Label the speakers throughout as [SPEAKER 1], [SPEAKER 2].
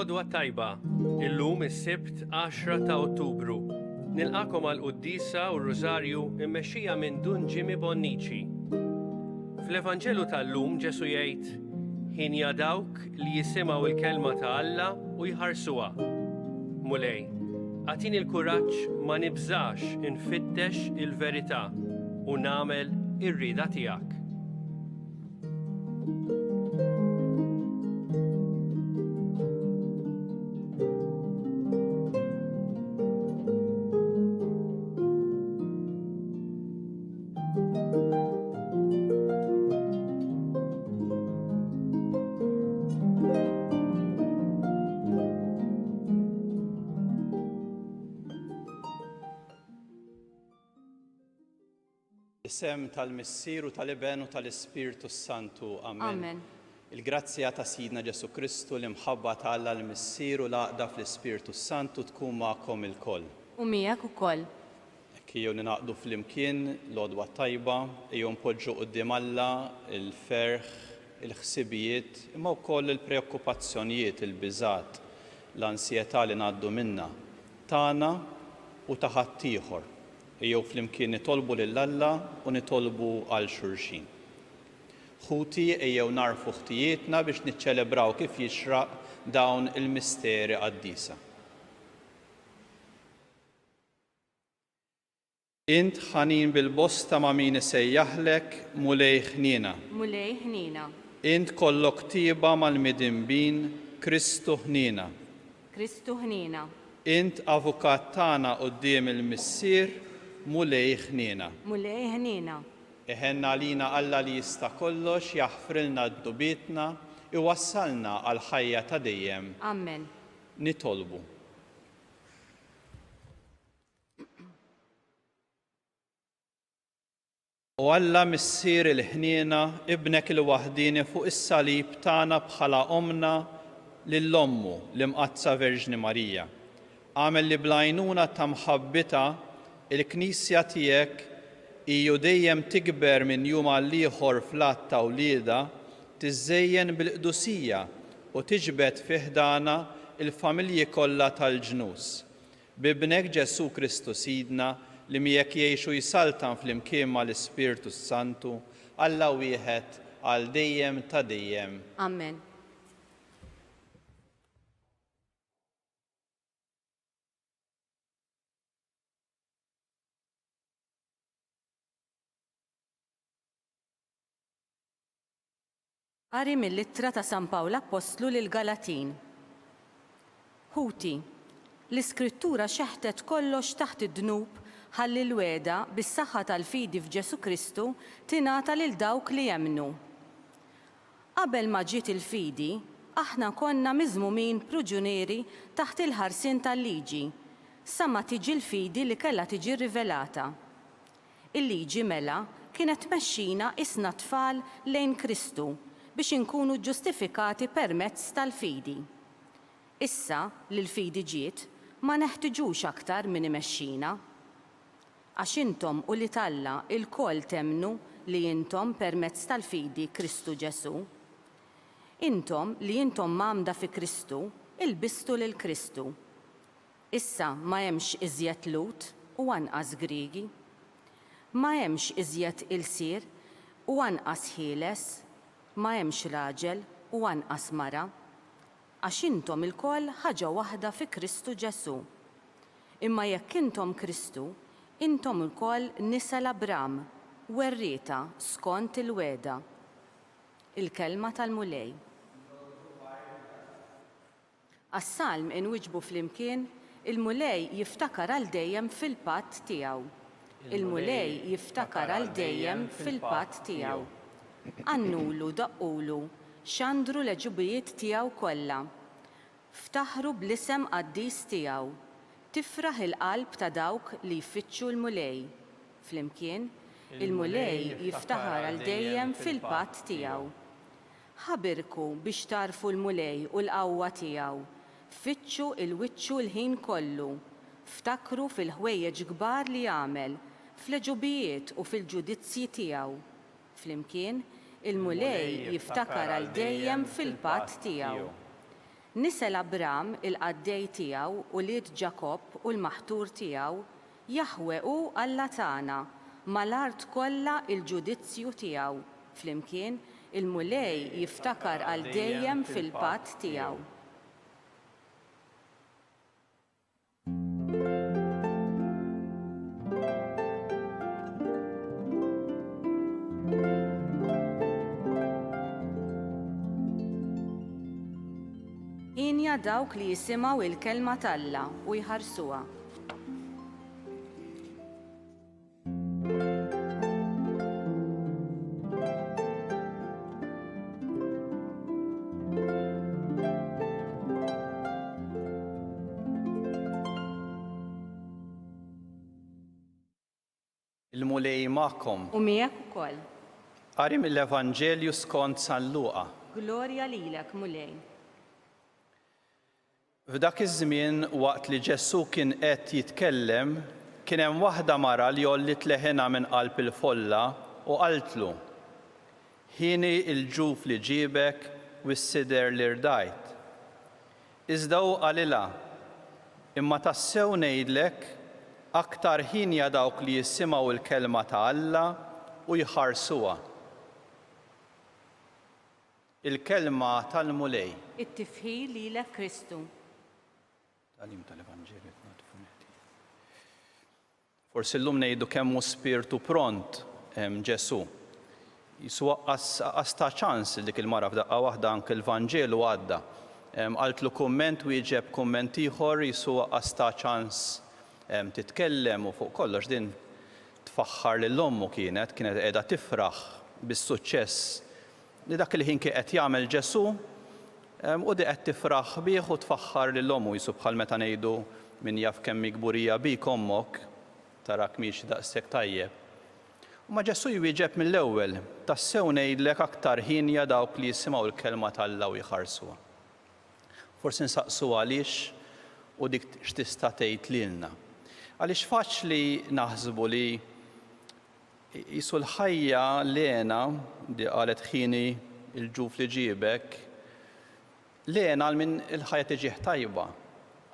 [SPEAKER 1] Lodwa tajba, illum is-Sibt 10 ta' Ottubru. Nilqakom għal qudiesa u r-Rożarju immexxija minn Dun Jimmy Bonnici. Fl-Evanġelu tal-lum Ġesu jgħid: ħinja dawk li jisimgħu l-kelma ta' Alla u jħarsuha. Mulej, għatini l-kuraġġ ma nibżax infittex il-verità u nagħmel ir-rieda tiegħek.
[SPEAKER 2] Isem tal-Missier u tal-Iben u tal-Ispirtu Santu. Amen. Il-grazzja ta' Sidna Ġesu Kristu l-imħabba ta' Alla l-Missier u l-għaqda fl-Ispirtu Santu tkun magħkom ilkoll.
[SPEAKER 3] U miegħek ukoll.
[SPEAKER 2] Ejjew ninaqdu flimkien l-għodwa tajba, ejjew npoġġu quddiem Alla il-ferħ, il-ħsibijiet, imma wkoll il-preokkupazzjonijiet, il-biżgħat, l-ansjetà li ngħaddu minnha tagħna u ta' ħaddieħor. Ejjew flimkien nitolbu lil Alla u nitolbu għal xulxin. Ħuti ejjew narfu ħtijietna biex niċċelebraw kif jixraq dawn il-misteri qaddisa. Int ħanin bil-bosta ma' min isejjaħlek mulej ħniena.
[SPEAKER 3] Mulej ħniena.
[SPEAKER 2] Int kollok tieba mal-midinbin Kristu ħniena.
[SPEAKER 3] Kristu ħniena.
[SPEAKER 2] Int avukat tagħna quddiem il-Missier mulej ħniena.
[SPEAKER 3] Mulej ħniena.
[SPEAKER 2] Iħenna lina Alla li jista' kollox jaħfrilna d-dubietna iwassalna għal ħajja ta' dejjem.
[SPEAKER 3] Amen.
[SPEAKER 2] Nitolbu. U Alla Missier il-ħniena ibnek il-waħdini fuq is-salib tagħna bħala omna lill-ommu l-imqazza Verġni Marija. Għamel li blajnuna ta' mħabbita il-Knisja tiegħek hija dejjem tikber minn jum għal ieħor fl-att ta' wlieda, tiżżejjen bil-qdusija u tiġbed fi ħdana il-familji kollha tal-ġnus. Bibnek Ġesu Kristu Sidna li miegħek jgħixu jisaltan flimkien mal-Ispirtu Santu, Alla wieħed għal dejjem ta' dejjem.
[SPEAKER 3] Amen. Qari mill-ittra ta' San Pawl Apostlu lil Galatin. Ħuti, l-Iskrittura xeħtet kollox taħt id-dnub ħalli l-weda bis-saħħa tal-fidi f'Ġesu Kristu tingħata lil dawk li jemmnu. Qabel ma ġiet il-fidi, aħna konna miżmumin pruġunieri taħt il-ħarsien tal-liġi, sa ma tiġi l-fidi li kellha tiġi rivelata. Il-liġi mela kienet tmexxina isna tfal lejn Kristu biex inkunu ġustifikati permezz tal-fidi. Issa li l-fidi ġiet, ma neħtiġux aktar min imexxina. Għax intom u li Alla il-koll temnu li intom permezz tal-fidi Kristu Ġesu. Intom li intom mamda fi Kristu, ilbistu lil Kristu. Issa ma hemmx iżjed Lut u anqas Griegi. Ma hemmx iżjed Ilsier u anqas ħieles. Ma hemmx raġel u anqas mara, għax intom ilkoll ħaġa waħda fi Kristu Ġesu. Imma jekk intom Kristu, intom ilkoll nisa l-Abram, werrieta skont il-weda. Il-kelma tal-mulej. Għas-salm inwiġbu flimkien, il-mulej jiftakar għal dejjem fil-patt tiegħu. Il-mulej jiftakar għal dejjem fil-patt tiegħu. Annulu daqqulu, xandru l-ġubijiet tiegħu kollha. Ftaħru bl-isem qaddis tiegħu. Tifraħ il-qalb ta' dawk li jfittxu l-mulej. Flimkien, il-mulej jiftaħar għal dejjem fil-patt tiegħu. Ħabirku biex tarfu l-mulej u l-qawwa tiegħu. Fitxu il-wiċċu l-ħin kollu. Ftakru fil-ħwejjeġ kbar li jagħmel, fl-ġubijiet u fil-ġudizzji tiegħu. Flimkien, il-mulej jiftakar għal dejjem fil-patt tiegħu. Nisel Abram il-qaddej tiegħu u lied Ġakob u l-maħtur tiegħu jaħwequ Alla tagħna mal-art kollha il-ġudizzju tiegħu. Flimkien il-mulej jiftakar għal dejjem fil-patt tiegħu. Inja dawk li jisimgħu il-kelma t'Alla u jħarsuha.
[SPEAKER 2] Il-mulej magħkom.
[SPEAKER 3] U miegħek ukoll.
[SPEAKER 2] Qari mill-Evanġelju skont San Luqa.
[SPEAKER 3] Glorja lilek, mulej.
[SPEAKER 2] F'dak iż-żmien waqt li Ġesu kien qed jitkellem, kien hemm waħda mara li jollit leħenha minn qalb il-folla u qaltlu: ħini l-ġuf li ġiebek u s-sider li rdajt. Iżda hu qalilha: imma tassew ngħidlek aktar ħinja dawk li jisimgħu l-kelma ta' Alla u jħarsuha. Il-kelma tal-mulej.
[SPEAKER 3] It-tifħil lilek Kristu.
[SPEAKER 2] Tal-im tal-Evanġelju. Forsi llum ngħidu kemm hu spiritu pront Ġesu. Jisu waqqas ta' ċans dik il-mara f'daqqa waħda anke l-Vanġelu għadda. Qaltlu kumment u jieġeb kumment ieħor jisu waqqas ta' ċans titkellem u fuq kollox din tfaħħar lil ommu kienet qiegħda tifraħ bis-suċċess li dak il-ħin kien qed jagħmel Ġesu u di qed tifraħ bih u tfaħħar lil ommu jisu bħal meta ngħidu min jaf kemm gburija bik ommok tarak mhix daqshekk tajjeb. U ma Ġesu jwieġeb mill-ewwel: tassew ngħidlek aktar ħinja dawk li jisimgħu l-kelma tal-Alla u jħarsuha. Forsi nsaqsu għaliex u dik x'tista' tgħid lilna. Għaliex faċli naħsbu li qisu l-ħajja lena li qalet ħini il-ġuf li ġiebek lena għal min il-ħajja tiġih tajba,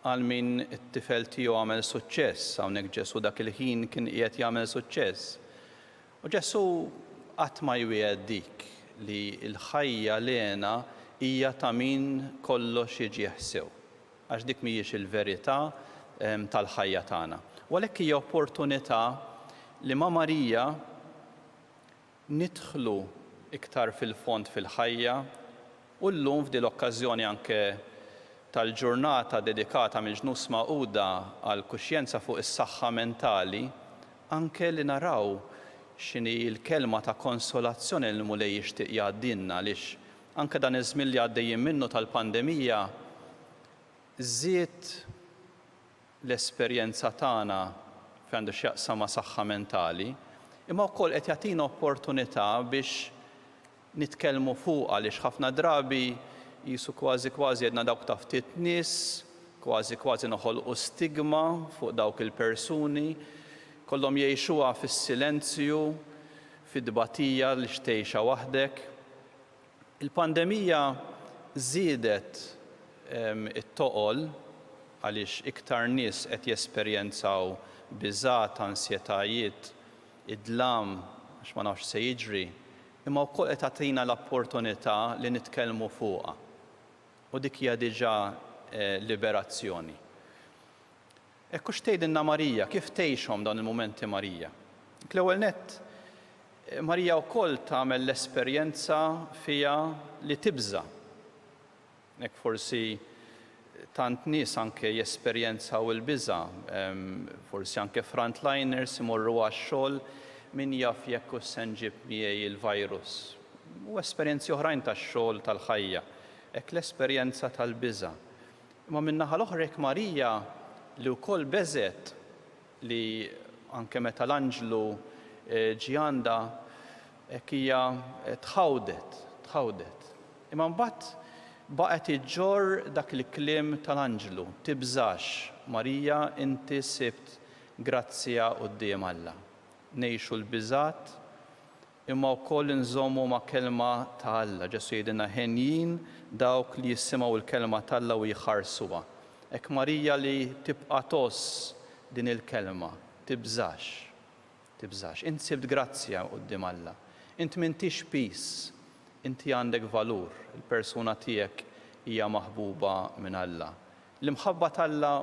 [SPEAKER 2] għal min it-tifel tiegħu għamel suċċess, hawnhekk Ġesu dak il-ħin kien qiegħed jagħmel suċċess. U Ġesu qatt ma jwiegħed dik li l-ħajja lena hija ta' min kollox jiġi sew, għax dik mhijiex il-verità tal-ħajja tagħna. U għalhekk hija opportunità li ma' Marija nidħlu iktar fil-fond fil-ħajja u llum f'din l-okkażjoni anke tal-ġurnata dedikata mill-Ġnus Magħquda għal kuxjenza fuq is-saħħa mentali, anke li naraw x'inhi l-kelma ta' konsolazzjoni li mulej jixtieq jgħaddilna għaliex anke dan iż-żmien li għaddejjin minnu tal-pandemija żied l-esperjenza tagħna fejn għandu x'jaqsam ma' saħħa mentali, imma wkoll qed jagħtina opportunità biex nitkellmu fuqha għaliex ħafna drabi jisu kważi jedna dawk ta' ftit nies, kważi noħolqu stigma fuq dawk il-persuni, kollhom jgħixuha fis-silenzju, fid-dbatija li xtejxa waħdek. Il-pandemija żiedet it-toqol għaliex iktar nies qed jesperjenzaw biżgħat, ansjetajiet, idlam għax ma nafx se jiġri, imma wkoll qed tagħtina l-opportunità li nitkellmu fuqha. U dik hija diġà liberazzjoni. Ekku x'tgħidilna Marija, kif tgħixhom dawn il-mumenti Marija? L-ewwel nett, Marija wkoll tagħmel l-esperjenza fiha li tibża. Hekk forsi tant nies anke jesperjenzaw il-biża', forsi anke frontliners imorru għax-xogħol min jaf jekk se nġib miegħi il-virus. U esperjenzi oħrajn tax-xogħol tal-ħajja. Hekk l-esperjenza tal-biża'. Imma min-naħa l-oħra hekk Marija li wkoll beżet li anke meta l-anġlu ġie għandha hekk hija tħawdet. Imma mbagħad baqgħet iġġorr dak il-kliem tal-anġlu: tibżax, Marija, inti sibt grazzja quddiem Alla. Ngħixu l-biżgħat imma wkoll inżommu ma' kelma ta' Alla. Ġesu jgħidilna ħenjin dawk li jissimgħu l-kelma tal-Alla u jħarsuha. Hekk Marija li tibqa' toss din il-kelma, tibżax. Int sibt grazzja quddiem Alla. Int m'intix peace, inti għandek valur, il-persuna tiegħek hija maħbuba minn Alla. L-imħabba tal-Alla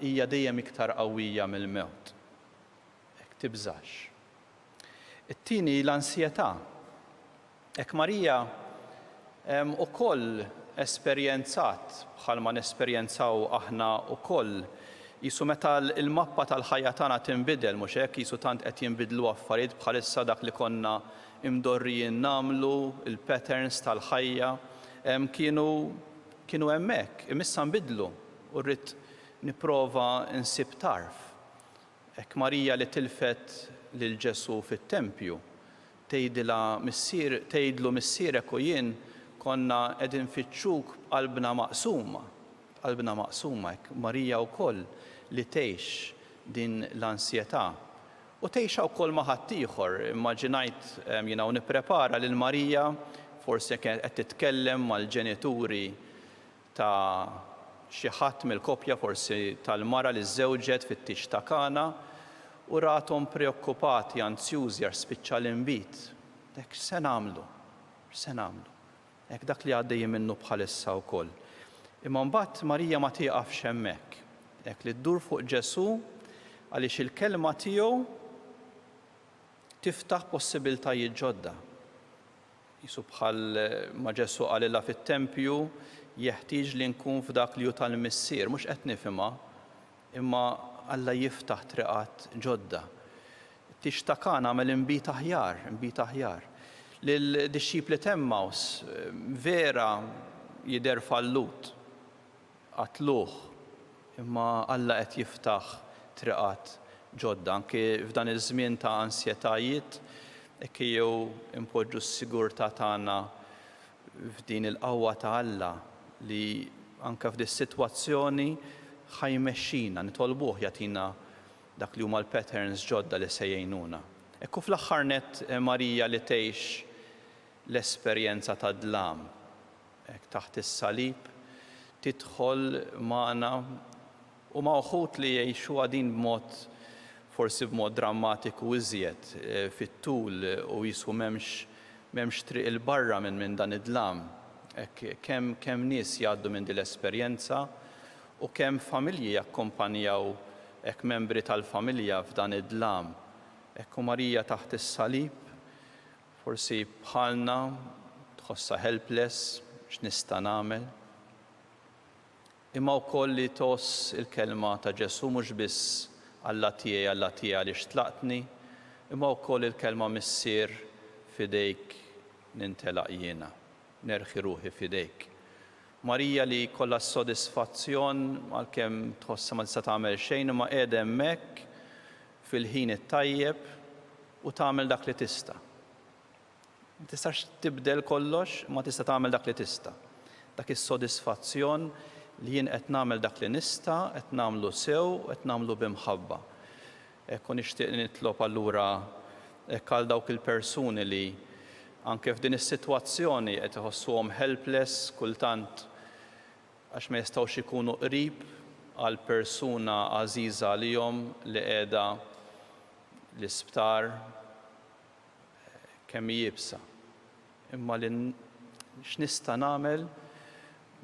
[SPEAKER 2] hija dejjem iktar qawwija mill-mewt. Hekk tibżax. It-tieni l-ansjetà. Hekk Marija ukoll esperjenzat bħalma nesperjenzaw aħna ukoll jisu meta il-mappa tal-ħajja tagħna tinbidel mhux hekk jisu tant qed jinbidlu affarijiet bħalissa dak li konna imdorrijin nagħmlu, il-patterns tal-ħajja kienu hemmhekk, imissa nbidlu u rrid nipprova nsib tarf. Hekk Marija li tilfet lil Ġesu fit-tempju tgħidlu missierek u jien konna qegħdin nfittxuk b'qalbna maqsuma. Hekk Marija wkoll li tgħix din l-ansjetà. U tgħixha wkoll ma' ħadd ieħor. Immaġinajt u nipprepara lil Marija forsi qed titkellem mal-ġenituri ta' xi ħadd mill-koppja forsi tal-mara li żewġet fit-tix ta' Kana u rathom preokkupati, anzjużi għax spiċċa l-inbit. Hekk se nagħmlu. Hekk dak li għaddej minnu bħalissa wkoll. Imma mbagħad Marija ma tieqafx hemmhekk. Hekk li ddur fuq Ġesu għaliex il-kelma tiegħu tiftaħ possibiltajiet ġodda. Jisu bħal ma Ġesu qalilha fit-tempju jeħtieġ li nkun f'dak li hu tal-missier, mhux qed nifhimha, imma Alla jiftaħ triqat ġodda. Tix ta' Kana għamel inbit aħjar. Lil-dixxipli t'Emmaus vera jidher fallut, qatluh, imma Alla qed jiftaħ triqat ġodda. Anke f'dan iż-żmien ta' ansjetajiet, hekk jew impoġġu s-sigurtà tagħna f'din il-qawwa ta' Alla li anke f'din is-sitwazzjoni ħajmexxina, nitolbuh jagħtina dak li huma l-patterns ġodda li se jgħinuna. Ekku fl-aħħar nett Marija li tgħix l-esperjenza ta' dlam. Hekk taħt is-salib tidħol magħna u ma' wħud li jgħixuha din forsi b'mod drammatiku iżjed fit-tul u jisu m'hemmx triq il-barra minn dan id-dlam. Kemm nies jgħaddu minn din l-esperjenza u kemm familji jakkompanjaw hekk membri tal-familja f'dan id-dlam. Hekk Marija taħt is-salib forsi bħalna tħossha helpless x'nista' nagħmel. Imma wkoll li toss il-kelma ta' Ġesu mhux biss Alla tiegħi għaliex tlaqtni, imma wkoll il-kelma missier fidejk nintelaq jiena, nerħi ruħi fidejk. Marija li kollha s-sodisfazzjon għalkemm tħossha ma tista' tagħmel xejn imma qiegħda hemmhekk fil-ħin it-tajjeb u tagħmel dak li tista'. Ma tistax tibdel kollox, ma tista' tagħmel dak li tista'. Dak is-sodisfazzjon li jien qed nagħmel dak li nista', qed nagħmlu sew, qed nagħmlu b'imħabba. Hekk nixtieq nitlob allura hekk għal dawk il-persuni li anke f'din is-sitwazzjoni qed iħossuhom helpless kultant għax ma jistgħux ikunu qrib għal persuna għażiża għalihom li qiegħda l-isptar kemm jibsa. Imma li x'nista' nagħmel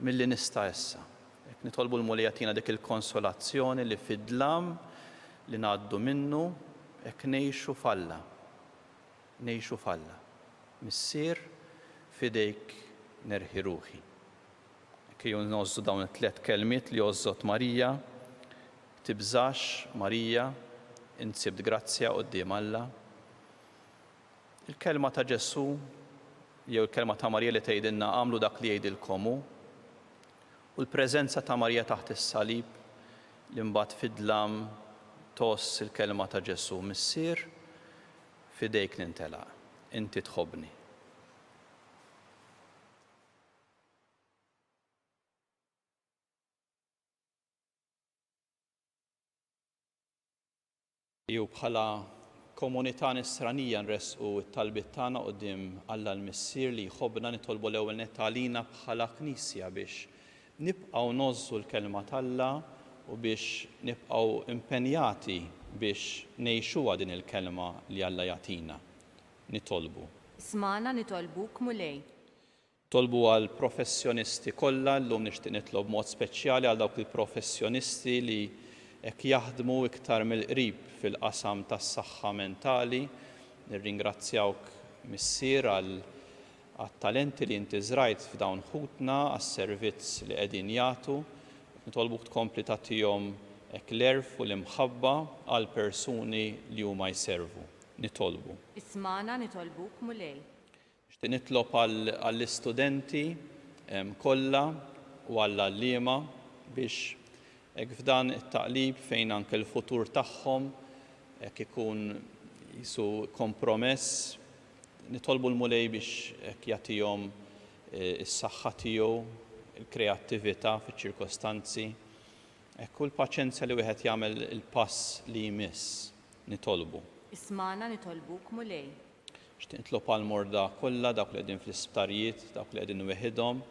[SPEAKER 2] milli nista' issa. Hekk nitolbu l-Mulija tina dik il-konsolazzjoni li fid-dlam li ngħaddu minnu hekk ngħixu falla. Missier fidejk nerħi ruħi. Kiju nozzu dawn it-tliet kelmiet li ożżot Marija, tibżax Marija, insibt grazzja quddiem Alla. Il-kelma ta' Ġesu jew il-kelma ta' Marija li tgħidilna għamlu dak li jgħidilkom hu. U l-preżenza ta' Marija taħt is-salib li mbagħad fid-dlam toss il-kelma ta' Ġesu missier fidejk nintelaq. Inti tħobbni. Jew bħala komunità nisranija nresqu t-talbiet tagħna quddiem Alla l-Missier li jħobbna nitolbu l-ewwel nett għalina bħala Knisja biex nibqgħu nożżu l-kelma tal-Alla u biex nibqgħu impenjati biex ngħixuha din il-kelma li Alla jagħtina. Nitolbu.
[SPEAKER 3] Ismana nitolbuk mulej.
[SPEAKER 2] Tolbu għal professjonisti kollha, llum nixtieq nitlob mod speċjali għal dawk il-professjonisti li hekk jaħdmu iktar mill-qrib fil-qasam tas-saħħa mentali. Nirringrazzjawk Missier għat-talenti li inti żrajt f'dawn ħutna għas-servizz li qegħdin jagħtu. Nitolbuk tkompli tagħtihom hekk l-erf u l-imħabba għal persuni li huma jservu. Nitolbu.
[SPEAKER 3] Ismana nitolbuk mulej.
[SPEAKER 2] Nixtieq nitlob għall-istudenti kollha u għall-għalliema biex hekk f'dan it-taqlib fejn anke l-futur tagħhom hekk ikun jisu kompromess, nitolbu l-mulej biex hekk jagħtihom is-saħħa tiegħu, il-kreattività fiċ-ċirkostanzi, hekk u l-paċenzja li wieħed jagħmel il-pass li jmiss. Nitolbu.
[SPEAKER 3] Ismana nitolbuk mulej.
[SPEAKER 2] Nixtieq nitlob għall-morda kollha dawk li qegħdin fl-isptarijiet, dawk li qegħdin weħidhom.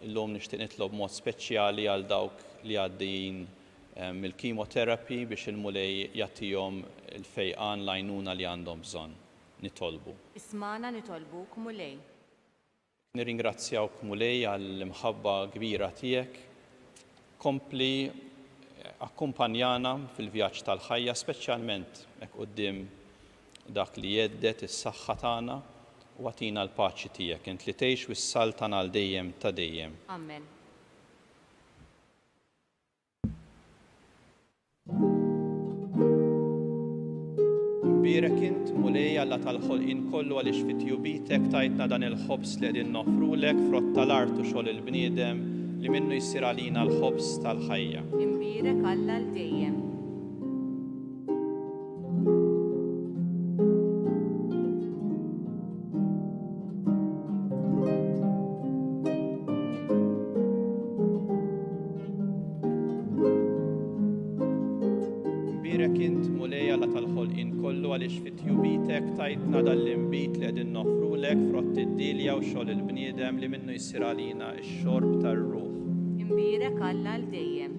[SPEAKER 2] Illum nixtieq nitlob mod speċjali għal dawk li għaddejjin mill-chemotherapy biex il-mulej jagħtihom il-fejqan l-għajnuna li għandhom bżonn. Nitolbu.
[SPEAKER 3] Ismana nitolbuk mulej.
[SPEAKER 2] Nirringrazzjawk mulej għall-imħabba kbira tiegħek. Kompli akkumpanjana fil-vjaġġ tal-ħajja, speċjalment hekk quddiem dak li jeddet is-saħħa tagħna u għatina l-paċi tiegħek int li tgħix wis-sal tagħna għal dejjem ta' dejjem.
[SPEAKER 3] Amen.
[SPEAKER 2] Imbierek int mulej Alla tal-ħolqien kollu għaliex fit-tjubitek tajtna dan il-ħobs li qegħdin nofrulek frott tal-art u xogħol il-bniedem li minnu jsir għalina l-ħobs tal-ħajja.
[SPEAKER 3] Imbierek Alla l-dejjem.
[SPEAKER 2] Imbierek int mulej Alla tal-ħolqien kollu għaliex fit-tjubitek tajtna dan l-inbit li qegħdin nofrulek frott id-dilja u xogħol il-bniedem li minnu jsir għalina x-xorb tar-ruħ.
[SPEAKER 3] Imbierek Alla l-dejjem.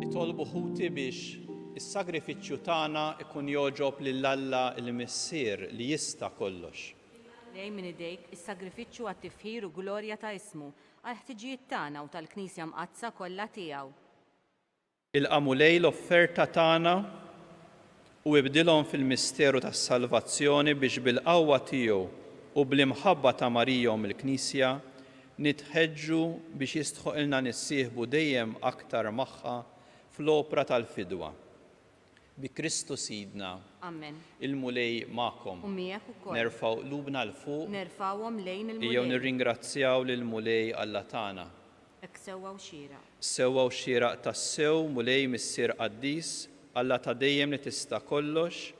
[SPEAKER 2] Nitolbu ħuti biex is-sagrifiċċju tagħna ikun jogħġob lil Alla l-Missier li jista' kollox.
[SPEAKER 3] Lej minn idejk is-sagrifiċċju għat-tifħir u glorja ta' ismu għal ħtiġijiet tagħna u tal-Knisja mqazza kollha tiegħu.
[SPEAKER 2] Il-qamulej l-offerta tagħna u ibdilhom fil-misteru tas-salvazzjoni biex bil-qawwa tiegħu u bl-imħabba ta' Marija mill-Knisja nitħeġġu biex jistħoqilna nissieħbu dejjem aktar magħha fl-opra tal-fidwa. Bi Kristu Sidna.
[SPEAKER 3] Amen.
[SPEAKER 2] Il-mulej magħkom.
[SPEAKER 3] U miegħek ukoll.
[SPEAKER 2] Nerfgħu qlubna l fuq.
[SPEAKER 3] Nerfgħuhom lejn il-mulej.
[SPEAKER 2] Ejjew nirringrazzjaw lill-mulej Alla tagħna.
[SPEAKER 3] Hekk sewwa u xieraq.
[SPEAKER 2] Sewwa u xieraq tas-sew mulej Missier Qaddis, Alla ta' dejjem li tista' kollox,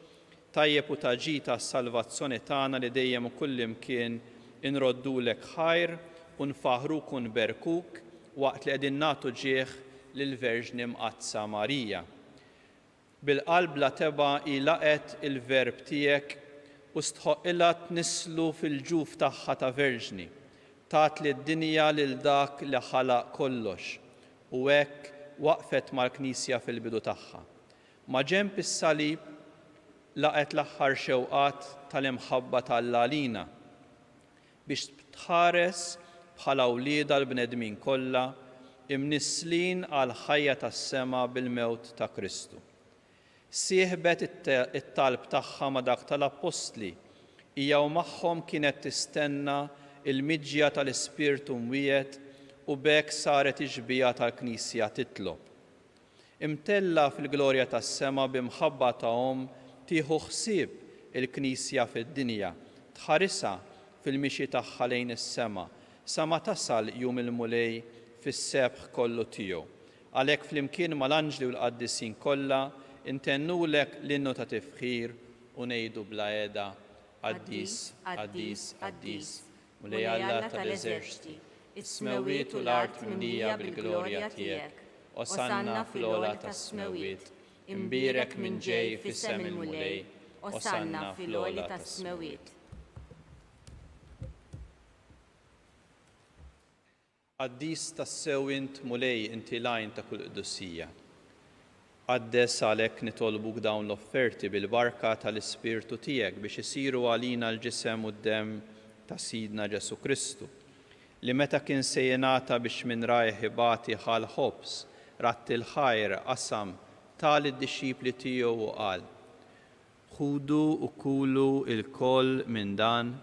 [SPEAKER 2] tajjeb u taġi tas-salvazzjoni tagħna li dejjem u kullimkien inroddulek ħajr u nfaħruk u nberkuk waqt li qegħdin nagħtu ġieħ lill-Verġni Mqazza Marija. Bil-qalb la teba' ilaqet il-verb tiegħek u stħoqilha tnislu fil-ġuf tagħha ta' Verġni, tat li d-dinja lil dak li ħalaq kollox u hekk waqfet mal-Knisja fil-bidu tagħha. Ma' ġenb is-salib laqet l-aħħar xewqat tal-imħabba tal-Alla għalina biex tħares bħala wlieda l-bnedmin kollha imnisslin għal ħajja tas-sema bil-mewt ta' Kristu. Sieħbet it-talb tagħha ma' dak tal-Apostli hija u magħhom kienet tistenna il-miġja tal-Ispirtu mwiet u b'hekk saret ixbija tal-Knisja titlob. Imtella fil-glorja tas-sema b'imħabba tagħhom tieħu ħsieb il-Knisja fid-dinja, tħarisha fil-mixi tagħha lejn is-sema sa ma tasal jum il-mulej fis-sebħ kollu tiegħu. Għalhekk flimkien mal-anġli u l-qaddisin kollha intennulek l-innu ta' tifħir u ngħidu bla qiegħda Qaddis, Qaddis, Qaddis, u lej Alla tal-eżerċiti, is-smewiet u l-art mimlija bil-glorja tiegħek. Osanna fl-ola tas-smewiet, imbierek minn ġej fis-sem il-mulej, osanna fil-ola tas-smewiet. Qaddis tas-sewint mulej inti lajn ta' kull qdussija. Qaddes għalhekk nitolbuk dawn l-offerti bil-barka tal-Ispirtu tiegħek biex isiru għalina l-ġisem u d-demm ta' Sidna Ġesu Kristu, li meta kien se jingħata biex minn rajh ibati ħal ħobs ratt il-ħajr qasam tal id-dixxipli tiegħu u qal: Ħudu u kulu il-koll minn dan,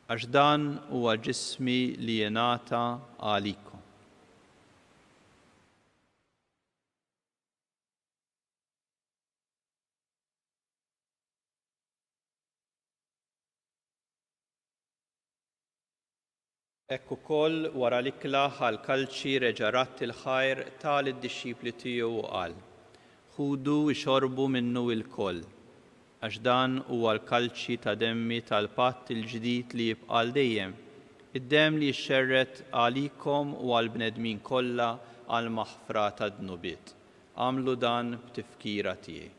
[SPEAKER 2] għax dan huwa ġismi li jingħata għalikom. Hekk ukoll wara l-ikla ħall-kalċi reġa' ratt il-ħajr tal id-dixxipli tiegħu u qal: Ħudu ixorbu minnu il-koll, għax dan huwa l-kalċi ta' demmi tal-patt il-ġdid li jibqa' dejjem, id-demm li jxerret għalikom u għall-bnedmin kollha għal maħfra tad-dnubiet. Għamlu dan b'tifkira tiegħi.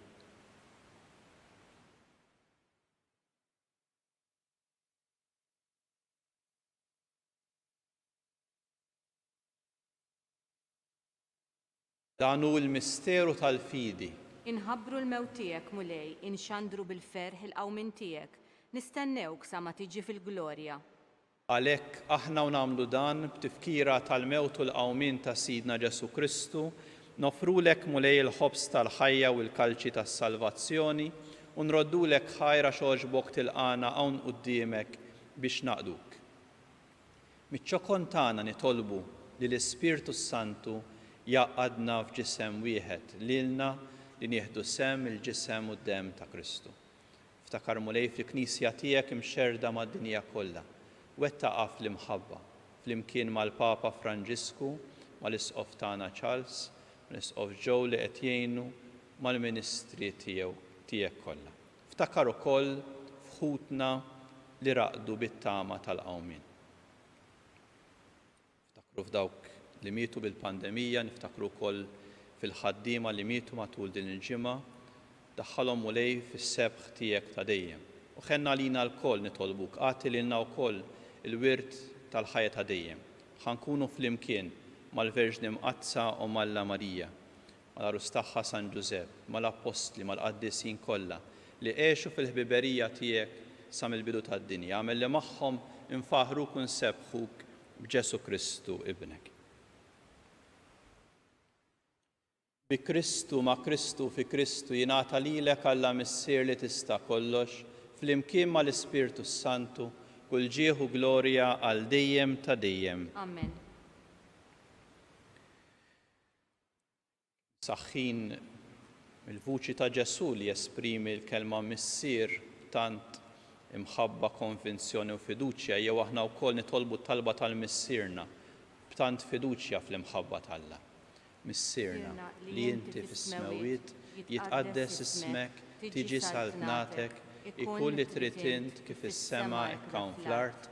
[SPEAKER 2] Dan hu l-misteru tal-fidi.
[SPEAKER 3] Inħabbru l-mewt tiegħek mulej, inxandru bil-ferħ il-qawmin tiegħek, nistennewk sa ma tiġi fil-glorja.
[SPEAKER 2] Għalhekk aħna nagħmlu dan b'tifkira tal-mewt u l-qawmin ta' Sidna Ġesu Kristu, nofrulek mulej il-ħobs tal-ħajja u l-kalċi tas-salvazzjoni u nroddulek ħajra xogħġbok tilqana hawn quddiemek biex naqduk. Miċ-ċokon tagħna nitolbu li l-Ispirtu Santu jaqadna f'ġisem wieħed lilna li nieħdu sem il-ġisem u d-demm ta' Kristu. Ftakar mulej fil-Knisja tiegħek imxerda mad-dinja kollha, wettaqa' fl-imħabba, flimkien mal-Papa Franġisku, mal-Isqof tagħna Charles, mal-Isqof Joe li qed jgħinu mal-Ministri tiegħek kollha. Ftakar ukoll f'ħutna li raqdu bit-tama tal-qawmin. Ftakru f'dawk li mietu bil-pandemija, niftakru wkoll fil-ħaddiema li mietu matul din il-ġimgħa, daħħalhom mulej fis-sebħ tiegħek ta' dejjem. U ħenna lina l-koll nitolbuk, għati lilna wkoll il-wirt tal-ħajja ta' dejjem. Ħankunu flimkien mal-Verġni Mqazza u Malla Marija, mal-Arus tagħha San Ġusepp, mal-Apostli, mal-Qaddisin kollha li għexu fil-ħbiberija tiegħek sa mill-bidu tad-dinja. Għamel li magħhom infaħruk u nsebħuk b'Ġesu Kristu ibnek. Bi Kristu ma' Kristu fi Kristu jingħata lilek Alla missier li tista' kollox, flimkien mal-Ispirtu Santu, kull ġieħ u glorja għal dejjem ta' dejjem.
[SPEAKER 3] Amen.
[SPEAKER 2] Saħħin il-vuċi ta' Ġesu li esprimi l-kelma missier tant imħabba konvinzjoni u fiduċja, jew aħna wkoll nitolbu talba tal-missierna b'tant fiduċja fl-imħabba tal-Alla. Missierna li inti fis-smewiet jitqaddes ismek, tiġi saltnatek, ikun li trid int kif is-sema hekk hawn fl-art,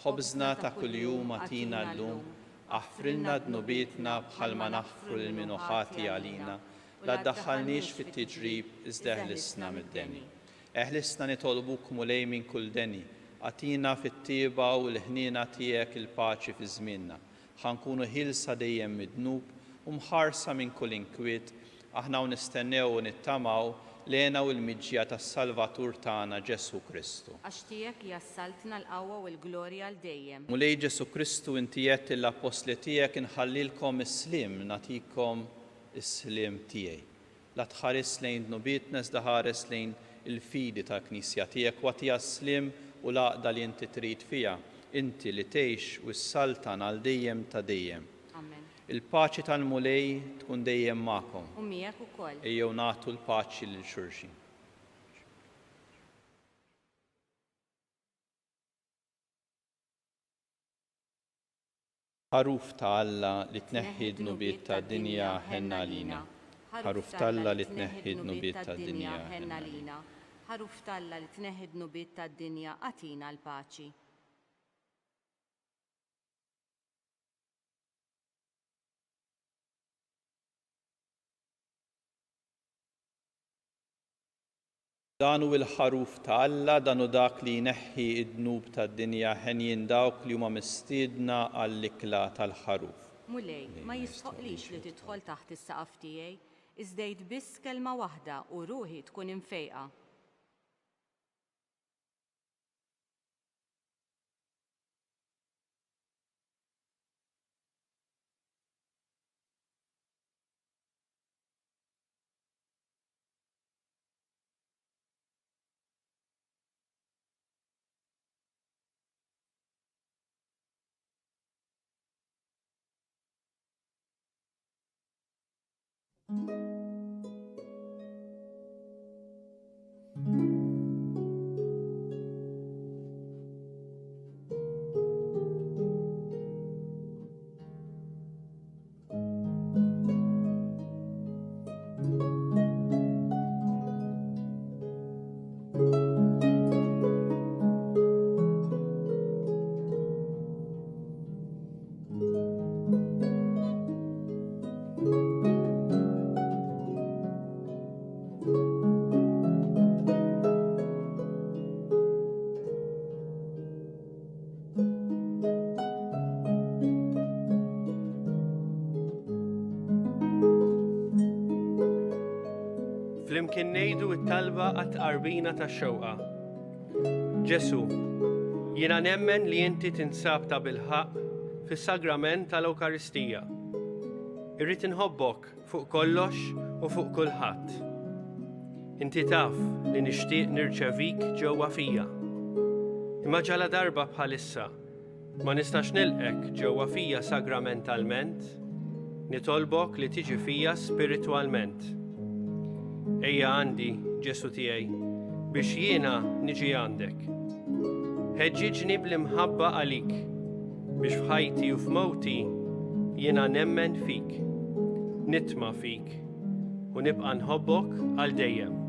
[SPEAKER 2] ħobżna ta' kuljum atina llum, aħfrilna dnubietna bħalma naħfru lil min hu ħati għalina, la ddaħħalniex fit-tiġrib iżda eħlisna mid-deni. Eħlisna nitolbuk mulej minn kull deni, atina fit-tieba u l-ħniena tiegħek il-paċi fi żmienna. Ħankunu ħilsa dejjem mid-dnub u mħarsa minn kull inkwiet, aħna u nistennew u nittamaw lena u l-miġġija tas-Salvatur tagħna Ġesu Kristu.
[SPEAKER 3] Għax tiegħek jassaltna l-qawwa u l-glorja għal dejjem.
[SPEAKER 2] Mulej Ġesu Kristu inti qed l-apostli tiegħek inħallilkom is-slim, nagħtikom is-slim tiegħi. La tħares lejn dnubietna iżda ħares lejn il-fidi tal-Knisja tiegħek wagħtiha s-slim u l-għaqda li inti trid fiha, inti li tgħix u s-saltan għal dejjem ta' dejjem. Il-paċi tal-mulej tkun dejjem magħkom.
[SPEAKER 3] U miegħek ukoll.
[SPEAKER 2] Ejjew nagħtu l-paċi lil xulxin. Ħaruf ta' Alla li tneħħi d-dnubiet tad-dinja ħenna lina. Ħaruf ta' Alla li tneħħi d-dnubiet tad-dinja ħenna lina.
[SPEAKER 3] Ħaruf ta' Alla li tneħħi d-dnubiet tad-dinja atina l-paċi.
[SPEAKER 2] Dan hu l-ħaruf ta' Alla, dan hu dak li jneħħi d-dnub tad-dinja ħenjin dawk li huma mistiedna għall-ikla tal-ħaruf.
[SPEAKER 3] Mulej, ma jisħoqlix li tidħol taħt is-saqaf tiegħi, iżdejt biss kelma waħda u ruħi tkun imfejqa.
[SPEAKER 1] Flimkien ngħidu t-talba għat-tqarbina tax-xewqa. Ġesu, jiena nemmen li inti tinsab ta' bilħaq fis-sagrament tal-Ewkaristija. Irrid inħobbok fuq kollox u fuq kulħadd. Inti taf li nixtieq nirċevik ġewwa fija. Imma ġala darba bħalissa ma nistax nilqek ġewwa fija sagramentalment, nitolbok li tiġi fija spiritwalment. Ejja għandi, Ġesu tiegħi, biex jiena niġi għandek. Ħeġġiġni bl-imħabba għalik, biex f'ħajti u f'mowti jiena nemmen fik, nitma' fik u nibqa' nħobbok għal dejjem.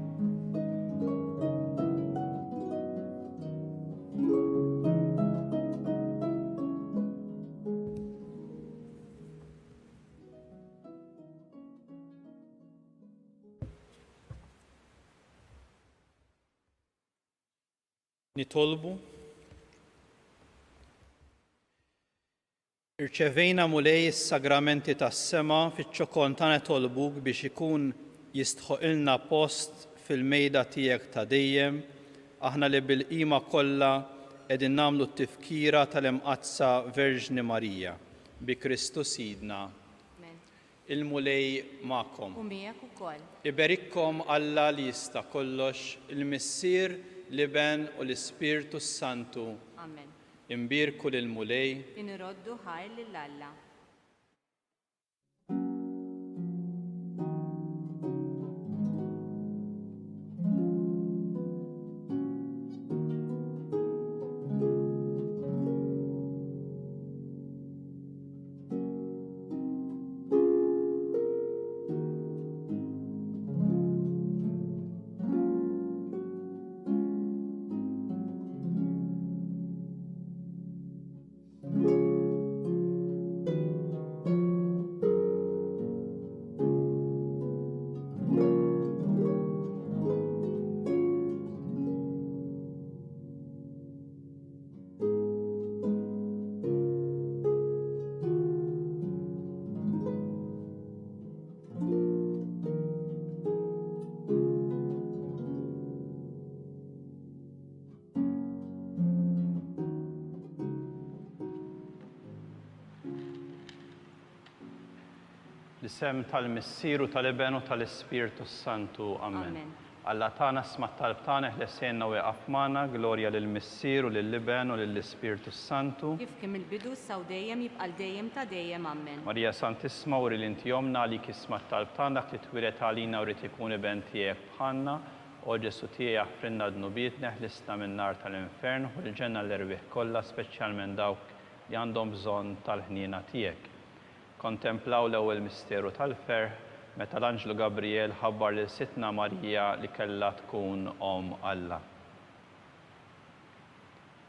[SPEAKER 2] Nitolbu. Irċevejna mulej is-sagramenti tas-sema fiċ-ċokon tagħna tolbuk biex ikun jistħoqilna post fil-mejda tiegħek ta' dejjem, aħna li bil-qima kollha qegħdin nagħmlu t-tifkira tal-imqazza Verġni Marija bi Kristu Sidna. Il-mulej magħkom.
[SPEAKER 3] U miegħek ukoll.
[SPEAKER 2] Iberikkom Alla li jista' kollox, il-Missier, l-Iben u l-Ispirtu Santu.
[SPEAKER 3] Amen.
[SPEAKER 2] Imbirku lil-mulej.
[SPEAKER 3] Inroddu ħajr lill-Alla.
[SPEAKER 2] L-isem tal-Missieru tal-Iben u tal-Ispirtu Santu. Amen. Alla tagħna sma' talb tagħna ħlesejna u waqaf magħna, glorja lill-Missieru, lill-Iben u lill-Ispirtu Santu.
[SPEAKER 3] Kif kemm il-bidu saw dejjem jibqa' dejjem ta' dejjem. Amen.
[SPEAKER 2] Marija Santissima uri l-inti jomna li kisma' talb tagħna li twiret għalina u rid ikun iben tiegħek bħalna, u Ġesu tiegħi jaħfrinna dnubietna ħlisna min-nar tal-infern u l-ġenna l-irwieħ kollha, speċjalment dawk li għandhom bżonn tal-ħniena tiegħek. Kontemplaw l-ewwel misteru tal-ferħ meta l-Anġlu Gabriel ħabbar lil Sitna Marija li kellha tkun Om Alla.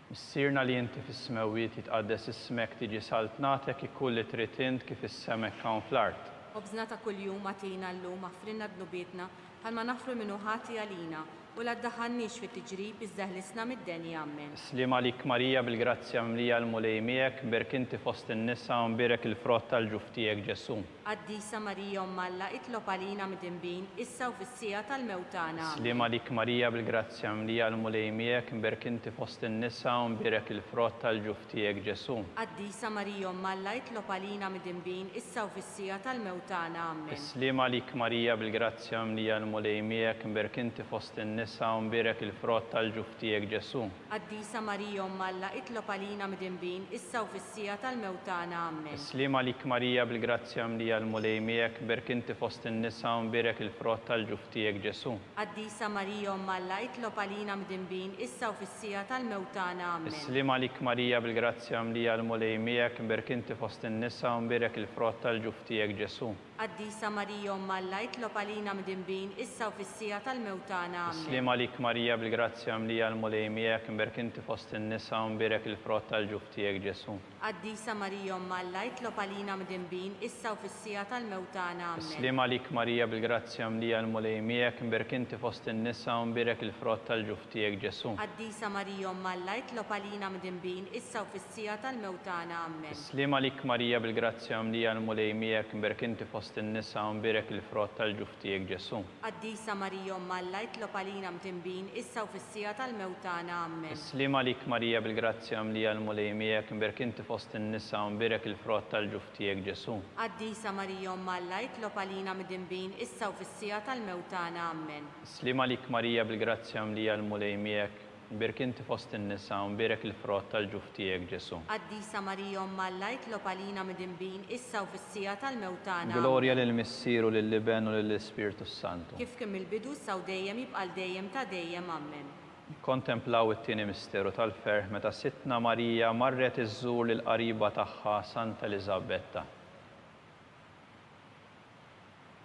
[SPEAKER 2] Missierna li inti fis-smewiet jitqaddes ismek tiġi saltnatek ikun li trid int kif is-semek hawn fl-art.
[SPEAKER 3] Obżna ta' kuljum agħtina llum aħfrinna dnubietna bħalma nafru minnu ħati għalina u la ddaħħalniex fit-tiġrib iżdeħlisna mid-deni ammen.
[SPEAKER 2] Slim għalik Marija bil-grazzja mlija l-mulejmiek, mberk inti fost in-nisa u mberek il-frott tal-ġuftijek Ġesu.
[SPEAKER 3] Qaddisa Marija Umm Alla, itlob għalina midinbin, issa u fis-sija tal-mewtana.
[SPEAKER 2] Slim għalik Marija bil-grazzja mlija l-mulejmiek, mberk inti fost in-nisa u mberek il-frott tal-ġuftijek Ġesu.
[SPEAKER 3] Qaddisa Marija Umm Alla, itlob għalina midinbin, issa u fis-sija tal-mewtana ammen.
[SPEAKER 2] Slim għalik Marija bil-grazzja mlija l-mulejmiek, mberk inti fost in-nisa u mberek il-frott tal-ġuftijek Ġesu.
[SPEAKER 3] Qaddisa Marija Umm Alla, itlob għalina midinbin, issa u fis-sija tal-mewtana ammen.
[SPEAKER 2] Slim għalik Marija bil-grazzja mlija l-mulejmiek, mberk inti fost in-nisa u mberek il-frott tal-ġuftijek Ġesu.
[SPEAKER 3] Qaddisa Marija Umm Alla, itlob għalina midinbin, issa u fis-sija tal-mewtana ammen.
[SPEAKER 2] Slim għalik Marija bil-grazzja mlija l-mulejmiek, mberk inti fost in-nisa u mberek il-frott tal-ġuftijek Ġesu.
[SPEAKER 3] Qaddisa Marija Umm Alla, itlob għalina midinbin, issa u fis-sija tal-mewtana ammen.
[SPEAKER 2] Slim għalik Marija bil-grazzja mlija l-mulejmiek, mberk inti fost in-nisa u mberek il-frott tal-ġuftijek Ġesu.
[SPEAKER 3] Qaddisa Marija Umm Alla, itlob għalina midinbin, issa u fis-sija tal-mewtana ammen.
[SPEAKER 2] Slim għalik Marija bil-grazzja mlija l-mulejmiek, mberk inti fost in-nisa u mberek il-frott tal-ġuftijek Ġesu.
[SPEAKER 3] Qaddisa Marija Umm Alla, itlob għalina midinbin, issa u fis-sija tal-mewtana ammen.
[SPEAKER 2] Slim għalik Marija bil-grazzja mlija l-mulejmiek, mberk inti fost in-nisa u mberek il-frott tal-ġuftijek Ġesu.
[SPEAKER 3] Qaddisa Marija Umm Alla, itlob għalina midinbin, issa u fis-sija tal-mewtana ammen.
[SPEAKER 2] Slim għalik Marija bil-grazzja mlija l-mulejmiek, mberk inti fost in-nisa u mberek il-frott tal-ġuftijek Ġesu.
[SPEAKER 3] Qaddisa Marija Umm Alla, itlob għalina midinbin, issa u fis-sija tal-mewtana ammen.
[SPEAKER 2] Slim għalik Marija bil-grazzja mlija l-mulejmiek, mberk inti fost in-nisa u mberek il-frott tal-ġuftijek Ġesu.
[SPEAKER 3] Qaddisa Marija Umm Alla, itlob għalina midinbin, issa u fis-sija tal-mewtana.
[SPEAKER 2] Glorja lill-Missieru lill-Liben u lill-Ispiritu Santu.
[SPEAKER 3] Kif kemm il-bidu saw dejjem jibqal dejjem ta' dejjem ammen.
[SPEAKER 2] Kontemplaw it-tieni misteru tal-ferħ meta Sittna Marija marret iżżur lil qariba tagħha Santa Elisabetta.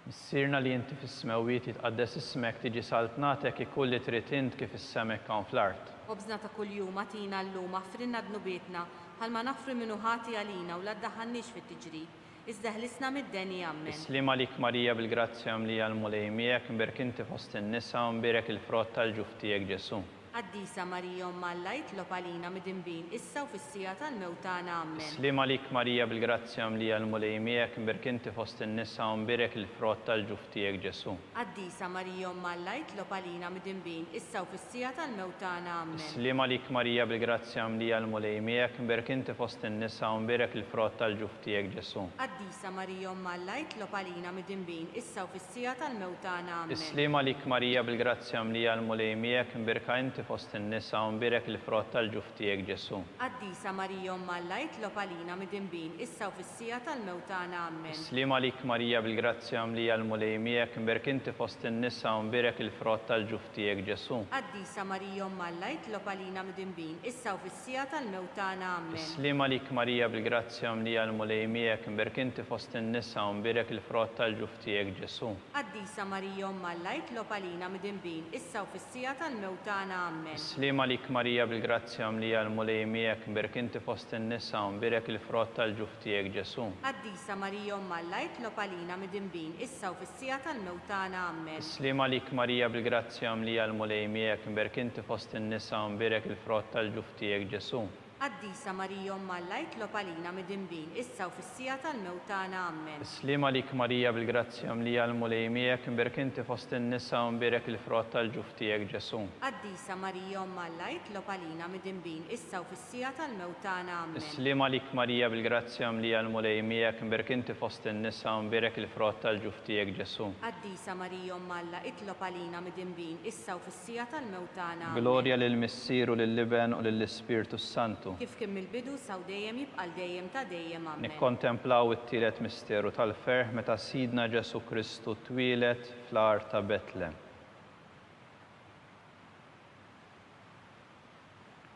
[SPEAKER 2] Missierna li inti fis-smewiet jitqaddes ismek tiġi saltnatek ikulli trid int kif is-semek hawn fl-art.
[SPEAKER 3] Obżna ta' kuljum atina llum aħfrinna dnubietna bħalma naħfri minnu ħati għalina u la ddaħħalniex fit-tiġrib. Iżdeħlisna mid-deni ammen.
[SPEAKER 2] Slim għalik Marija bil-grazzja mlija l-mulejmiek, mberk inti fost in-nisa u mberek il-frott tal-ġuftijek Ġesu.
[SPEAKER 3] Qaddisa Marija Umm Alla, itlob għalina midinbin, issa u fis-sija tal-mewtana ammen.
[SPEAKER 2] Slim għalik Marija bil-grazzja mlija l-mulejmiek, mberk inti fost in-nisa u mberek il-frott tal-ġuftijek Ġesu.
[SPEAKER 3] Qaddisa Marija Umm Alla, itlob għalina midinbin, issa u fis-sija tal-mewtana ammen.
[SPEAKER 2] Slim għalik Marija bil-grazzja mlija l-mulejmiek, mberk inti fost in-nisa u mberek il-frott tal-ġuftijek Ġesu.
[SPEAKER 3] Qaddisa Marija Umm Alla, itlob għalina midinbin, issa u fis-sija tal-mewtana ammen.
[SPEAKER 2] Slim għalik Marija bil-grazzja mlija l-mulejmiek, mberka inti fost in-nisa u mberek il-frott tal-ġuftijek Ġesu.
[SPEAKER 3] Qaddisa Marija Umm Alla, itlob għalina midinbin, issa u fis-sija tal-mewtana ammen.
[SPEAKER 2] Slim għalik Marija bil-grazzja mlija l-mulejmiek, mberk inti fost in-nisa u mberek il-frott tal-ġuftijek Ġesu.
[SPEAKER 3] Qaddisa Marija Umm Alla, itlob għalina midinbin, issa u fis-sija tal-mewtana ammen.
[SPEAKER 2] Slim għalik Marija bil-grazzja mlija l-mulejmiek, mberk inti fost in-nisa u mberek il-frott tal-ġuftijek Ġesu.
[SPEAKER 3] Qaddisa Marija Umm Alla, itlob għalina midinbin, issa u fis-sija tal-mewtana ammen.
[SPEAKER 2] Slim għalik Marija bil-grazzja mlija l-mulejmiek, mberk inti fost in-nisa u mberek il-frott tal-ġuftijek Ġesu.
[SPEAKER 3] Qaddisa Marija Umm Alla, itlob għalina midinbin, issa u fis-sija tal-mewtana ammen.
[SPEAKER 2] Slim għalik Marija bil-grazzja mlija l-mulejmiek, mberk inti fost in-nisa u mberek il-frott tal-ġuftijek Ġesu.
[SPEAKER 3] Qaddisa Marija Umm Alla, itlob għalina midinbin, issa u fis-sija tal-mewtana ammen.
[SPEAKER 2] Slim għalik Marija bil-grazzja mlija l-mulejmiek, mberk inti fost in-nisa u mberek il-frott tal-ġuftijek Ġesu.
[SPEAKER 3] Qaddisa Marija Umm Alla, itlob għalina midinbin, issa u fis-sija tal-mewtana ammen.
[SPEAKER 2] Slim għalik Marija bil-grazzja mlija l-mulejmiek, mberk inti fost in-nisa u mberek il-frott tal-ġuftijek Ġesu.
[SPEAKER 3] Qaddisa Marija Umm Alla, itlob għalina midinbin, issa u fis-sija tal-mewtana ammen.
[SPEAKER 2] Glorja lill-Missieru lill-Liben u lill-Ispiritu Santu.
[SPEAKER 3] Kif kemm il-bidu saw dejjem jibqal dejjem ta' dejjem ammen.
[SPEAKER 2] Nikkontemplaw it-tielet misteru tal-ferħ meta Sidna Ġesu Kristu twilet fl-art ta' Betlem.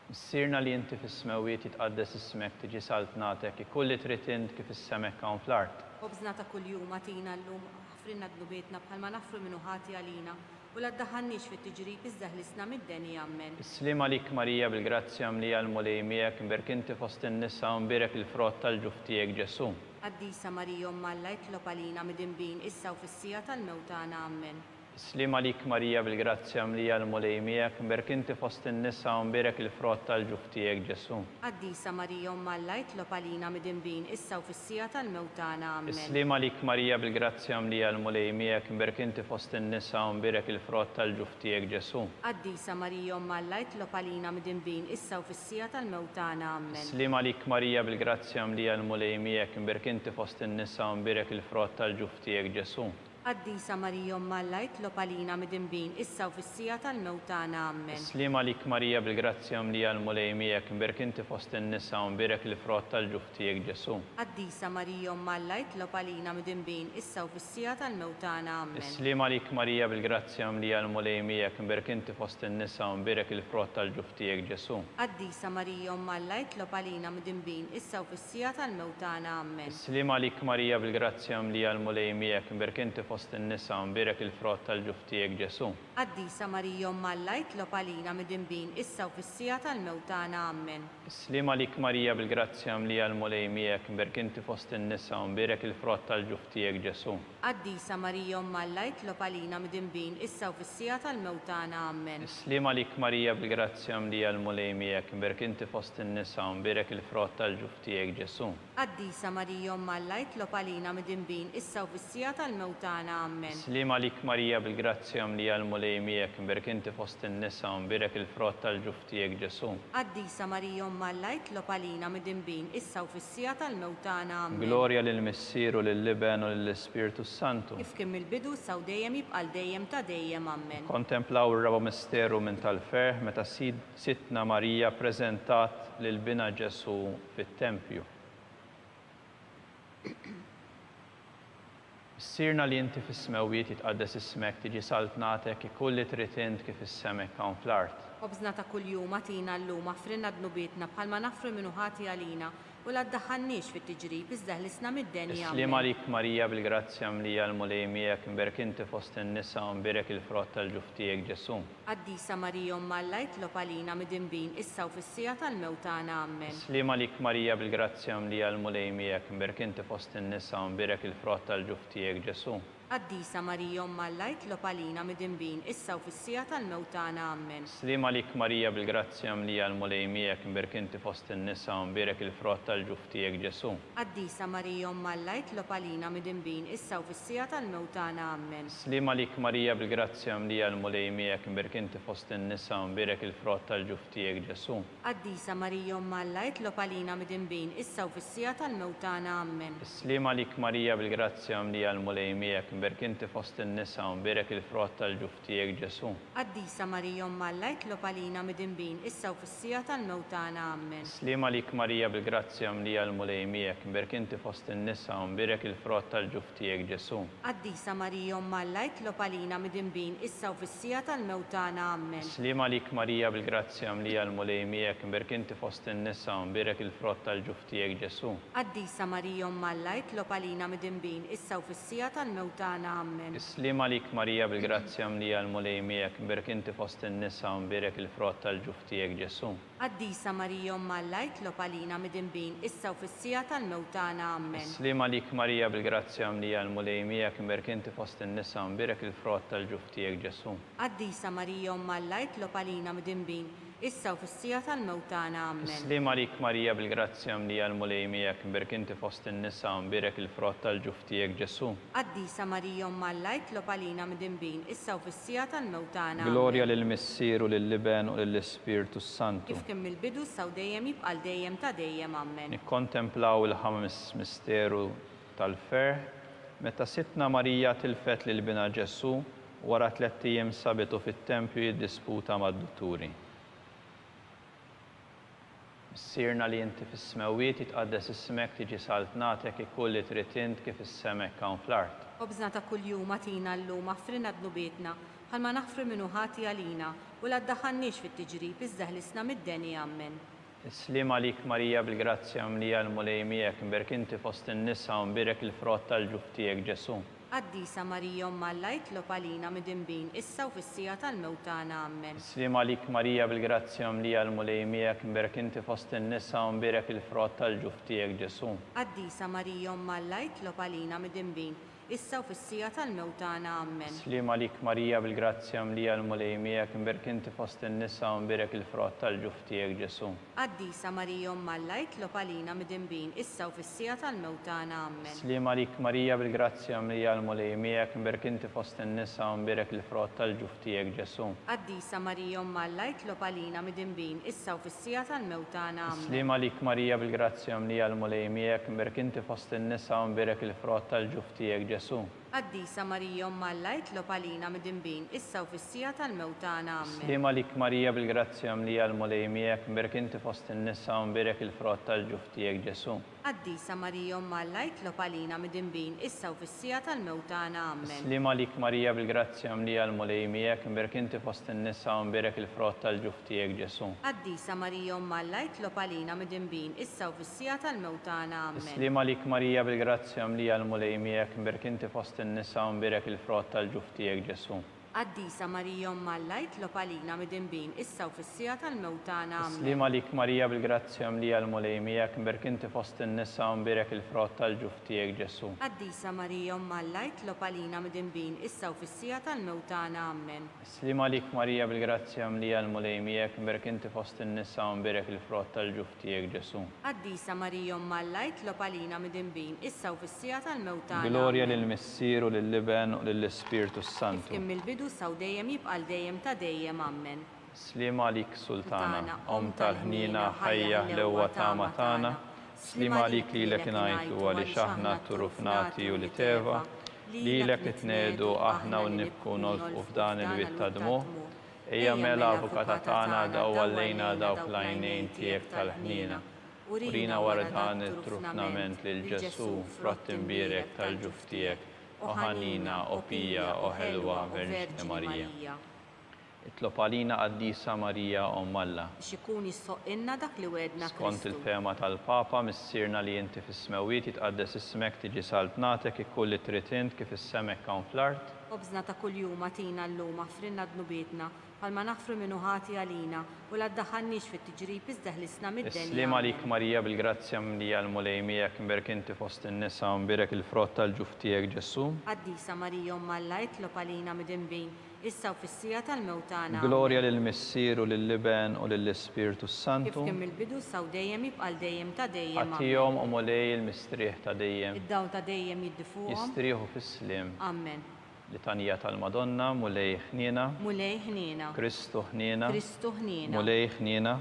[SPEAKER 2] Missierna li inti fis-smewiet jitqaddes ismek tiġi saltnatek ikulli trid int kif is-semek hawn fl-art.
[SPEAKER 3] Obżna ta' kuljum atina llum ħafrinna dnubietna bħalma naħfru minnu ħati għalina u la ddaħħalniex fit-tiġrib iżdeħlisna mid-deni ammen.
[SPEAKER 2] Slim għalik Marija bil-grazzja mlija l-mulejmiek, mberk inti fost in-nisa u mberek il-frott tal-ġuftijek Ġesu.
[SPEAKER 3] Qaddisa Marija Umm Alla, itlob għalina midinbin, issa u fis-sija tal-mewtana ammen.
[SPEAKER 2] Slima lik Marija bil-grazzja mlija l-mulej miegħek, mberk inti fost in-nisa u mberek il-frott tal-ġuf tiegħek Ġesu.
[SPEAKER 3] Qaddisa Marija Umm Alla jitlob għalina midinbin issa u fis-sija tal-mewt tagħna. Amen.
[SPEAKER 2] Slima lik Marija bil-grazzja mlija l-mulej miegħek, mberk inti fost in-nisa u mberek il-frott tal-ġuf tiegħek Ġesu.
[SPEAKER 3] Qaddisa Marija Umm Alla jitlob għalina midinbin issa u fis-sija tal-mewt tagħna. Amen.
[SPEAKER 2] Slima lik Marija bil-grazzja mlija l-mulej miegħek, mberk inti fost in-nisa u mberek il-frott tal-ġuf tiegħek Ġesu.
[SPEAKER 3] Qaddisa Marija Umm Alla jitlob għalina midinbin issa u fis-sija tal-mewt tagħna. Amen.
[SPEAKER 2] Slima lik Marija bil-grazzja mlija l-mulej miegħek, mberk inti fost in-nisa u mberek il-frott tal-ġuf tiegħek Ġesu.
[SPEAKER 3] Qaddisa Marija Umm Alla jitlob għalina midinbin issa u fis-sija tal-mewt tagħna. Amen.
[SPEAKER 2] Slima lik Marija bil-grazzja mlija l-mulej miegħek, mberk inti fost in-nisa u mberek il-frott tal-ġuf tiegħek Ġesu.
[SPEAKER 3] Qaddisa Marija Umm Alla jitlob għalina midinbin issa u fis-sija tal-mewt tagħna. Amen.
[SPEAKER 2] Slima lik Marija bil-grazzja mlija l-mulej miegħek, mberk inti fost in-nisa u mberek il-frott tal-ġuf tiegħek Ġesu.
[SPEAKER 3] Qaddisa Marija Umm Alla jitlob għalina midinbin issa u fis-sija tal-mewt tagħna. Amen.
[SPEAKER 2] Slima lik Marija bil-grazzja mlija l-mulej miegħek, mberk inti fost in-nisa u mberek il-frott tal-ġuf tiegħek Ġesu.
[SPEAKER 3] Qaddisa Marija Umm Alla jitlob għalina midinbin issa u fis-sija tal-mewt tagħna. Amen.
[SPEAKER 2] Slima lik Marija bil-grazzja mlija l-mulej miegħek, mberk inti fost in-nisa u mberek il-frott tal-ġuf tiegħek Ġesu.
[SPEAKER 3] Qaddisa Marija Umm Alla jitlob għalina midinbin issa u fis-sija tal-mewt tagħna. Amen.
[SPEAKER 2] Slima lik Marija bil-grazzja mlija l-mulej miegħek, mberk inti fost in-nisa u mberek il-frott tal-ġuf tiegħek Ġesu.
[SPEAKER 3] Qaddisa Marija Umm Alla jitlob għalina midinbin issa u fis-sija tal-mewt tagħna. Amen.
[SPEAKER 2] Glorja lill-Missieru lill-Liben u lill-Ispiritu Santu.
[SPEAKER 3] Kif kien mill-bidu issa u dejjem jibqal dejjem ta' dejjem. Amen.
[SPEAKER 2] Kontemplaw ir-raba misteru minn tal-ferħ meta Sitna Marija preżentat lil bina Ġesu fit-Tempju. Sirna li inti fis-smewiet jitqaddes ismek tiġi saltnatek ikulli trid int kif is-semek hawn fl-art.
[SPEAKER 3] Obżna ta' kuljum għatina llum affrinna dnubietna bħalma nafru minnu ħati għalina u la ddaħħalniex fit-tiġrib iżda ħlisna mid-denja.
[SPEAKER 2] Slima lik Marija bil-grazzja mlija l-mulej miegħek, mberk inti fost in-nisa u mberek il-frott tal-ġuf tiegħek Ġesu.
[SPEAKER 3] Qaddisa Marija Umm Alla jitlob għalina midinbin issa u fis-sija tal-mewt tagħna. Amen.
[SPEAKER 2] Slima lik Marija bil-grazzja mlija l-mulej miegħek, mberk inti fost in-nisa u mberek il-frott tal-ġuf tiegħek Ġesu.
[SPEAKER 3] Qaddisa Marija Umm Alla jitlob għalina midinbin issa u fis-sija tal-mewt tagħna. Amen.
[SPEAKER 2] Slima lik Marija bil-grazzja mlija l-mulej miegħek, mberk inti fost in-nisa u mberek il-frott tal-ġuf tiegħek Ġesu.
[SPEAKER 3] Qaddisa Marija Umm Alla jitlob għalina midinbin issa u fis-sija tal-mewt tagħna. Amen.
[SPEAKER 2] Slima lik Marija bil-grazzja mlija l-mulej miegħek, mberk inti fost in-nisa u mberek il-frott tal-ġuf tiegħek Ġesu.
[SPEAKER 3] Qaddisa Marija Umm Alla jitlob għalina midinbin issa u fis-sija tal-mewt tagħna. Amen.
[SPEAKER 2] Slima lik Marija bil-grazzja mlija l-mulej miegħek, mberk inti fost in-nisa u mberek il-frott tal-ġuf tiegħek Ġesu.
[SPEAKER 3] Qaddisa Marija Umm Alla jitlob għalina midinbin issa u fis-sija tal-mewt tagħna. Amen.
[SPEAKER 2] Slima lik Marija bil-grazzja mlija l-mulej miegħek, mberk inti fost in-nisa u mberek il-frott tal-ġuf tiegħek Ġesu.
[SPEAKER 3] Qaddisa Marija Umm Alla jitlob għalina midinbin issa u fis-sija tal-mewt tagħna. Amen.
[SPEAKER 2] Slima lik Marija bil-grazzja mlija l-mulej miegħek, mberk inti fost in-nisa u mberek il-frott tal-ġuf tiegħek Ġesu.
[SPEAKER 3] Qaddisa Marija Umm Alla jitlob għalina midinbin issa u fis-sija tal-mewt tagħna. Amen.
[SPEAKER 2] Slima lik Marija bil-grazzja mlija l-mulej miegħek, mberk inti fost in-nisa u mberek il-frott tal-ġuf tiegħek Ġesu.
[SPEAKER 3] Qaddisa Marija Umm Alla jitlob għalina midinbin issa u fis-sija tal-mewt tagħna. Amen.
[SPEAKER 2] Slima lik Marija bil-grazzja mlija l-mulej miegħek, mberk inti fost in-nisa u mberek il-frott tal-ġuf tiegħek Ġesu.
[SPEAKER 3] Qaddisa Marija Umm Alla jitlob għalina midinbin issa u fis-sija tal-mewt tagħna. Amen.
[SPEAKER 2] Slima lik Marija bil-grazzja mlija l-mulej miegħek, mberk inti fost in-nisa u mberek il-frott tal-ġuf tiegħek Ġesu.
[SPEAKER 3] Qaddisa Marija Umm Alla jitlob għalina midinbin issa u fis-sija tal-mewt tagħna.
[SPEAKER 2] Glorja lill-Missieru lill-Liben u lill-Ispiritu Santu.
[SPEAKER 3] Kif kien mill-bidu issa u dejjem jibqal dejjem ta' dejjem. Amen.
[SPEAKER 2] Nikkontemplaw il-ħames misteru tal-ferħ meta Sitna Marija tilfet lil bina Ġesu wara 3 ijiem sabitu fit-Tempju jiddisputa mad-dutturi. Sirna li inti fis-smewiet jitqaddes ismek tiġi saltnatek ikulli trid int kif is-semek hawn fl-art.
[SPEAKER 3] Obżna ta' kuljum għatina llum affrinna dnubietna bħalma naħfru minnu ħati għalina u la ddaħħalniex fit-tiġrib iżda ħlisna mid-denja. Amen.
[SPEAKER 2] Slima lik Marija bil-grazzja mlija l-mulej miegħek, mberk inti fost in-nisa u mberek il-frott tal-ġuf tiegħek Ġesu.
[SPEAKER 3] Qaddisa Marija Umm Alla jitlob għalina midinbin issa u fis-sija tal-mewt tagħna. Amen.
[SPEAKER 2] Slima lik Marija bil-grazzja mlija l-mulej miegħek, mberek inti fost in-nisa u mberek il-frott tal-ġuf tiegħek Ġesu.
[SPEAKER 3] Qaddisa Marija Umm Alla jitlob għalina midinbin issa u fis-sija tal-mewt tagħna. Amen.
[SPEAKER 2] Slima lik Marija bil-grazzja mlija l-mulejmijak imberk inti fost in-nisa u mbirek il-frott tal-ġuf tiegħek Ġesu.
[SPEAKER 3] Qaddisa Marija Umm Alla jitlob għalina midinbin issa u fis-sija tal-mewt tagħna. Amen.
[SPEAKER 2] Slima lik Marija bil-grazzja mlija l-mulejmijak imberk inti fost in-nisa u mbirek il-frott tal-ġuf tiegħek Ġesu.
[SPEAKER 3] Qaddisa Marija Umm Alla jitlob għalina midinbin issa u fis-sija tal-mewt tagħna. Amen.
[SPEAKER 2] Slima lik Marija bil-grazzja mlija l-mulejmijak imberk inti fost in-nisa u mbirek il-frott tal-ġuf tiegħek Ġesu.
[SPEAKER 3] Qaddisa Marija Umm Alla jitlob għalina midinbin issa u fis-sija tal-mewt tagħna. Amen.
[SPEAKER 2] Slima lik Marija bil-grazzja mlija l-mulejmijak imberk inti fost in-nisa u mbirek il-frott tal-ġuf tiegħek Ġesu.
[SPEAKER 3] Qaddisa Marija Umm Alla jitlob għalina midinbin issa u fis-sija tal-mewt tagħna. Amen.
[SPEAKER 2] Slima lik Marija bil-grazzja mlija l-mulejmijak imberk inti fost in-nisa u mbirek il-frott tal-ġuf tiegħek Ġesu.
[SPEAKER 3] Qaddisa Marija Umm Alla jitlob għalina midinbin issa u fis-sija tal-mewt tagħna. Amen.
[SPEAKER 2] Slima lik Marija bil-grazzja mlija l-mulejmijak imberk inti fost in-nisa u mbirek il-frott tal-ġuf tiegħek Ġesu.
[SPEAKER 3] Qaddisa Marija Umm Alla jitlob għalina midinbin issa u fis-sija tal-mewt tagħna. Amen.
[SPEAKER 2] Slima lik Marija bil-grazzja mlija l-mulejmijak imberk inti fost in-nisa u mbirek il-frott tal-ġuf tiegħek Ġesu.
[SPEAKER 3] Qaddisa Marija Umm Alla jitlob għalina midinbin issa u fis-sija tal-mewt tagħna. Amen.
[SPEAKER 2] Slima lik Marija bil-grazzja mlija l-mulejmijak imberk inti fost in-nisa u mbirek il-frott tal-ġuf tiegħek Ġesu.
[SPEAKER 3] Qaddisa Marija Umm Alla jitlob għalina midinbin issa u fis-sija tal-mewt tagħna.
[SPEAKER 2] Glorja lill-Missier u lill-Liben u lill-Ispiritu Santu.
[SPEAKER 3] Kif mill-bidu saw dejjem jibqal dejjem ta' dejjem. Amen.
[SPEAKER 2] Slima lik Sultana, Om tal-ħnina ħajja l-ewwa tama tagħna. Slima lik lilek ngħidu għaliex aħna turufnati u li teva, lilek nitnedu aħna u nibku nolfqu f'dan il-witt ta' dmuħ. Ejja mela avukata tagħna daw għallejna dawk l-għajnejn tiegħek tal-ħnina. Urina wara dan it-trufnament lil Ġesu frott imbierek tal-ġuf tiegħek. O ħanina, o pija, o ħelwa, Verġni Marija. Itlob għalina Qaddisa Marija Umm Alla.
[SPEAKER 3] Xikun jissoqinna dak li wedna
[SPEAKER 2] Skont il-fema tal-Papa, missirna li inti fis-smewiet jitqaddes ismek tiġi saltnatek ikkulli trid int kif is-semek hawn fl-art.
[SPEAKER 3] Obżna ta' kuljum atina llum affrinna dnubietna bħalma naħfru minnu ħati għalina u la ddaħħalniex fit-tiġrib iżda ħlisna mid-denja.
[SPEAKER 2] Slima lik Marija bil-grazzja mlija l-mulejmijak imberk inti fost in-nisa u mbirek il-frott tal-ġuf tiegħek Ġesu.
[SPEAKER 3] Qaddisa Marija Umm Alla jitlob għalina midinbin issa u fis-sija tal-mewt tagħna.
[SPEAKER 2] Glorja lill-Missier u lill-Liben u lill-Ispiritu Santu.
[SPEAKER 3] Kif kien mill-bidu saw dejjem jibqal dejjem ta' dejjem.
[SPEAKER 2] Għatihom u mulej il-mistrieħ ta' dejjem.
[SPEAKER 3] Id-daw ta' dejjem jiddifuhom.
[SPEAKER 2] Jistrieħu fis-slim.
[SPEAKER 3] Amen.
[SPEAKER 2] Litanija tal-Madonna, mulej ħniena.
[SPEAKER 3] Mulej ħniena.
[SPEAKER 2] Kristu ħniena.
[SPEAKER 3] Kristu ħniena.
[SPEAKER 2] Mulej ħniena.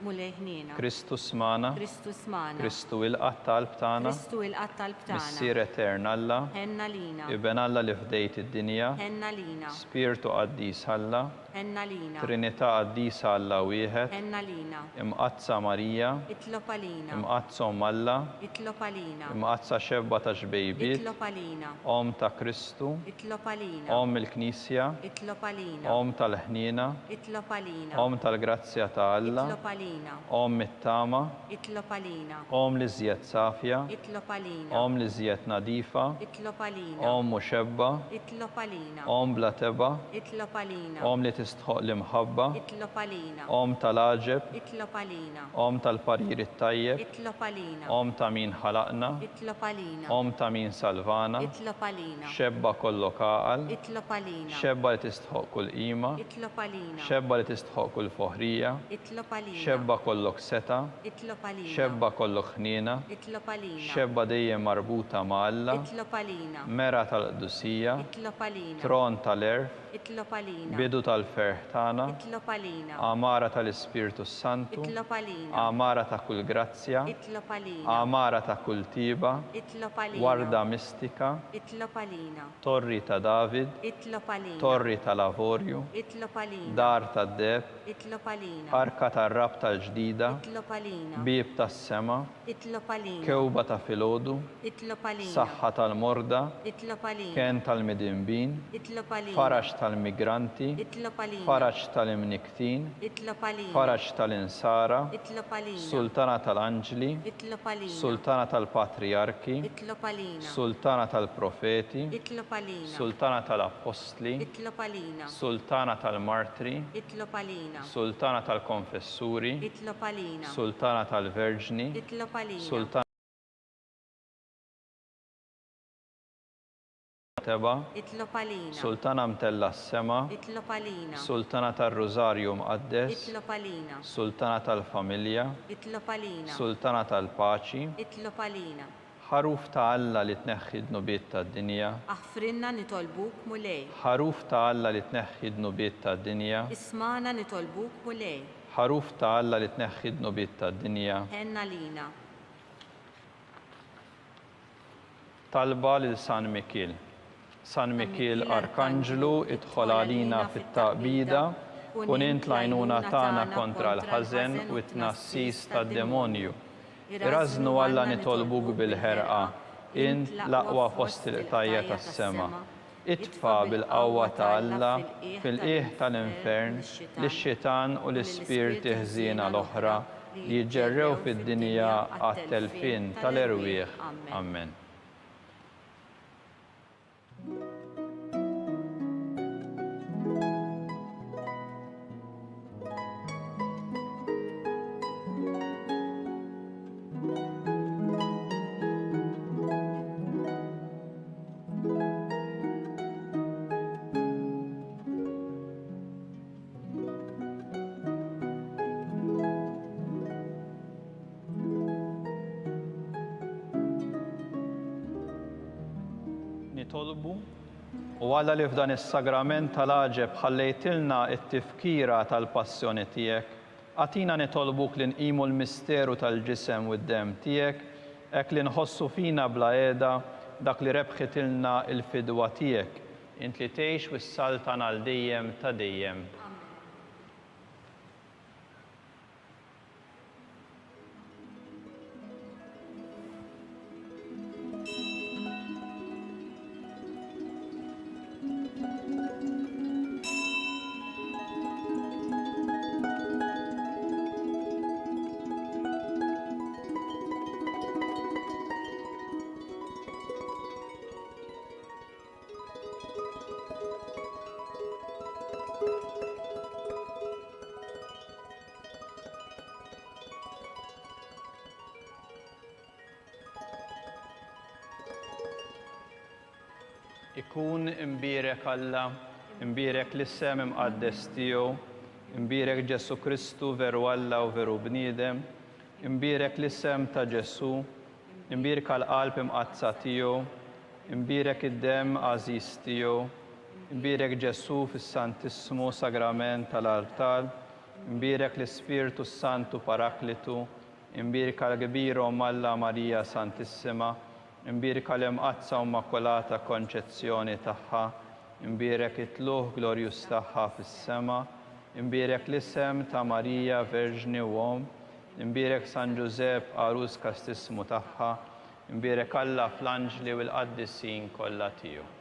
[SPEAKER 3] Mulej ħniena.
[SPEAKER 2] Kristu smana.
[SPEAKER 3] Kristu smana.
[SPEAKER 2] Kristu il-qatt tal-qalb tagħna.
[SPEAKER 3] Kristu il-qatt tal-qalb tagħna.
[SPEAKER 2] Missier etern Alla.
[SPEAKER 3] Ħenna lina.
[SPEAKER 2] Iben Alla li fdejt id-dinja.
[SPEAKER 3] Ħenna lina.
[SPEAKER 2] Spiritu Qaddis Alla.
[SPEAKER 3] Ħenna lina.
[SPEAKER 2] Trinità Qaddisa Alla wieħed.
[SPEAKER 3] Ħenna lina.
[SPEAKER 2] Imqazza Marija.
[SPEAKER 3] Itlob għalina.
[SPEAKER 2] Imqazza Umm Alla.
[SPEAKER 3] Itlob għalina.
[SPEAKER 2] Imqazza xebba ta' xbejbiet.
[SPEAKER 3] Itlob għalina.
[SPEAKER 2] Om ta' Kristu.
[SPEAKER 3] Itlob għalina.
[SPEAKER 2] Om il-Knisja.
[SPEAKER 3] Itlob għalina.
[SPEAKER 2] Om tal-ħniena.
[SPEAKER 3] Itlob għalina.
[SPEAKER 2] Om tal-grazzja ta' Alla.
[SPEAKER 3] Itlob għalina.
[SPEAKER 2] Om it-tama.
[SPEAKER 3] Itlob għalina.
[SPEAKER 2] Om li żjed safja.
[SPEAKER 3] Itlob għalina.
[SPEAKER 2] Om li żjed nadifa.
[SPEAKER 3] Itlob għalina.
[SPEAKER 2] Om muxebba.
[SPEAKER 3] Itlob għalina.
[SPEAKER 2] Om bla teba.
[SPEAKER 3] Itlob għalina.
[SPEAKER 2] Om li tistħoq l-imħabba.
[SPEAKER 3] Itlob għalina.
[SPEAKER 2] Om tal-aġeb.
[SPEAKER 3] Itlob għalina.
[SPEAKER 2] Om tal-parir it-tajjeb.
[SPEAKER 3] Itlob għalina.
[SPEAKER 2] Om ta' min ħalaqna.
[SPEAKER 3] Itlob għalina.
[SPEAKER 2] Om ta' min salvana.
[SPEAKER 3] Itlob għalina.
[SPEAKER 2] Xebba kollok għaqal.
[SPEAKER 3] Itlob għalina.
[SPEAKER 2] Xebba li tistħoq kull qima.
[SPEAKER 3] Itlob għalina.
[SPEAKER 2] Xebba li tistħoq kull foħrija.
[SPEAKER 3] Itlob għalina.
[SPEAKER 2] Xebba kollok seta.
[SPEAKER 3] Itlob għalina.
[SPEAKER 2] Xebba kollok ħniena.
[SPEAKER 3] Itlob għalina.
[SPEAKER 2] Xebba dejjem marbuta ma' Alla.
[SPEAKER 3] Itlob għalina.
[SPEAKER 2] Mera tal-qdusija.
[SPEAKER 3] Itlob għalina.
[SPEAKER 2] Tron tal-erf.
[SPEAKER 3] Itlob għalina.
[SPEAKER 2] Bidu tal-ferħ tagħna.
[SPEAKER 3] Itlob għalina.
[SPEAKER 2] Amara tal-Ispiritu Santu.
[SPEAKER 3] Itlob għalina.
[SPEAKER 2] Amara ta' kull grazzja.
[SPEAKER 3] Itlob għalina.
[SPEAKER 2] Amara ta' kull tiba.
[SPEAKER 3] Itlob għalina.
[SPEAKER 2] Warda mistika.
[SPEAKER 3] Itlob għalina.
[SPEAKER 2] Torri ta' David.
[SPEAKER 3] Itlob għalina.
[SPEAKER 2] Torri ta' Lavorju.
[SPEAKER 3] Itlob għalina.
[SPEAKER 2] Dar ta' Deb.
[SPEAKER 3] Itlob għalina.
[SPEAKER 2] Arka ta' Rab tal-ġdida.
[SPEAKER 3] Itlob għalina.
[SPEAKER 2] Bib tas-sema.
[SPEAKER 3] Itlob għalina.
[SPEAKER 2] Kewba ta' filodu.
[SPEAKER 3] Itlob għalina.
[SPEAKER 2] Saħħa tal-morda.
[SPEAKER 3] Itlob għalina.
[SPEAKER 2] Ken tal-midinbin.
[SPEAKER 3] Itlob għalina.
[SPEAKER 2] Farax tal-migranti.
[SPEAKER 3] Itlob għalina.
[SPEAKER 2] Farax tal-imniktin.
[SPEAKER 3] Itlob għalina.
[SPEAKER 2] Farax tal-insara.
[SPEAKER 3] Itlob għalina.
[SPEAKER 2] Sultana tal-anġli.
[SPEAKER 3] Itlob għalina.
[SPEAKER 2] Sultana tal-patriarki.
[SPEAKER 3] Itlob għalina.
[SPEAKER 2] Sultana tal-profeti.
[SPEAKER 3] Itlob għalina.
[SPEAKER 2] Sultana tal-apostli.
[SPEAKER 3] Itlob għalina.
[SPEAKER 2] Sultana tal-martri.
[SPEAKER 3] Itlob għalina.
[SPEAKER 2] Sultana tal-konfessuri.
[SPEAKER 3] Itlob għalina.
[SPEAKER 2] Sultana tal-verġni.
[SPEAKER 3] Itlob għalina.
[SPEAKER 2] Sultana Teba,
[SPEAKER 3] itlob għalina,
[SPEAKER 2] Sultana mtella s-sema,
[SPEAKER 3] itlob għalina,
[SPEAKER 2] Sultana tar-Rużarju Mqaddes,
[SPEAKER 3] itlob għalina,
[SPEAKER 2] Sultana tal-Familja,
[SPEAKER 3] itlob għalina,
[SPEAKER 2] Sultana tal-Paċi,
[SPEAKER 3] itlob għalina.
[SPEAKER 2] ħaruf ta' Alla li tneħħi d-nubiet tad-dinja,
[SPEAKER 3] Aħfrinna nitolbuk mulej,
[SPEAKER 2] ħaruf ta' Alla li tneħħi d-nubiet tad-dinja,
[SPEAKER 3] ismana nitolbuk mulej,
[SPEAKER 2] ħaruf ta' Alla li tneħħi d-nubiet tad-dinja,
[SPEAKER 3] ħenna lina.
[SPEAKER 2] talba lil San Mikil. San Mikil Arkanġlu idħol għalina fit-taqbida u nint lajnuna tagħna kontra l-ħażen u t-tnassis tad-demonju. Irażnu Alla nitolbuk bil-ħerqa, int l-aqwa fost il-qtajja tas-sema. Itfa bil-qawwa ta' Alla fil-qiegħ tal-infern lix-xitan u l-ispirti ħżiena l-oħra li jġerrew fid-dinja għat-telfin tal-erwieħ. Amen. Nitolbu u Alla li f'dan is-sagrament tal-għaġeb ħallejtilna t-tifkira tal-passjoni tiegħek, għatina nitolbuk li nqimu l-misteru tal-ġisem u d-dem tiegħek, hekk li nħossu fina bla qiegħda dak li rebħitilna l-fidwa tiegħek, int li tgħix wis-saltan għal dejjem ta' dejjem. Ikun imbierek Alla, imbierek l-isem imqaddes tiegħu, imbierek Ġesu Kristu veru Alla u veru bniedem, imbierek l-isem ta' Ġesu, imbierek għall-qalb imqazza tiegħu, imbierek id-dem għażiż tiegħu, imbierek Ġesu fis-Santissimu Sagrament tal-Altar, imbierek l-Ispirtu Santu Paraklitu, imbierek għall-kbirhom Alla Marija Santissima, imbierek għall-imqazza Immakolata Konċezzjoni tagħha, imbierek it-tluħ glorjus tagħha fis-sema, imbierek l-isem ta' Marija Verġni u Om, imbierek San Ġusepp Arus Kastissimu tagħha, imbierek Alla fl-anġli u l-qaddisin kollha tiegħu.